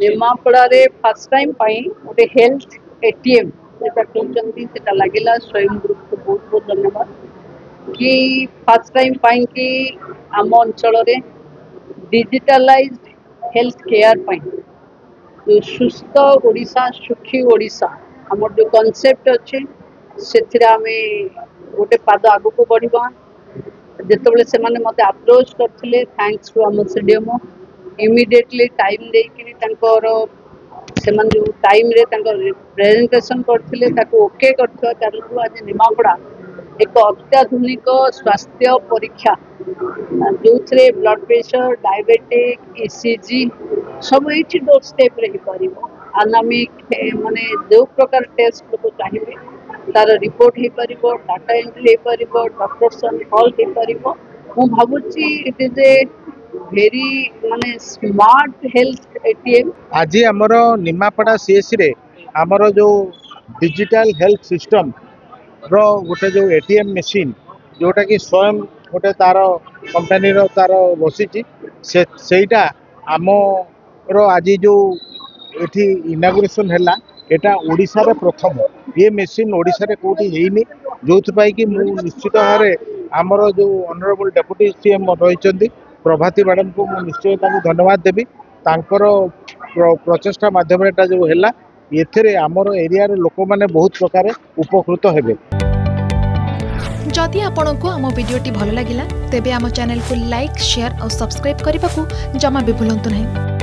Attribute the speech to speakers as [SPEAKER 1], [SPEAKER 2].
[SPEAKER 1] निमापड़े first time गोटे health ATM जेटा कहते सेटा लगिला स्वयं ग्रुप को बहुत बहुत धन्यवाद कि फर्स्ट टाइम कि आम अंचल डिजिटलाइज्ड हेल्थ केयर जो सुस्थ ओडिशा सुखी ओडिशा आम जो कॉन्सेप्ट अच्छे से आम गोटे पाद आग को बढ़ा जिते से मत अप्रोच करते थैंक्स टू आम सीडीएमओ इमिडिएटली टाइम देकर से जो टाइम रे प्रेजेंटेशन करते ओके कर आज निमापड़ा एक अत्याधुनिक स्वास्थ्य परीक्षा जो ब्लड प्रेशर डायबिटिक ईसीजी सब ये डोर स्टेप रे पार आनामिक माने जो प्रकार टेस्ट लोग चाहिए तार रिपोर्ट हो पार डाटा एंट्री हो पार डॉक्टर हॉल हो पार मु भावुची इट इज ए वेरी माने स्मार्ट हेल्थ एटीएम।
[SPEAKER 2] आज आमर निमापड़ा सीएससी रे आमर जो डिजिटल हेल्थ सिस्टम रो गोटे जो एटीएम मशीन जोटा कि स्वयं गोटे तार कंपनी तार बसी सेटा आमर आज जो ये इनागुरेसन है एटा ओडिशा रे प्रथम ये मशीन ओडिशा रे कोठी हेइनी जो कि निश्चित भाव आमर जो ऑनरेबल डेप्यूटी सीएम रही प्रभाती मैडम को मुझे निश्चय धन्यवाद देवी तांकर प्रचेषा माध्यम जो है ये आमर एरिया लोक मैंने बहुत प्रकार उपकृत हेबे।
[SPEAKER 3] जदि आपंक आम भिडी भल लगा तेब आम चैनल को लाइक शेयर और सब्सक्राइब करने को जमा भी भूलु नहीं।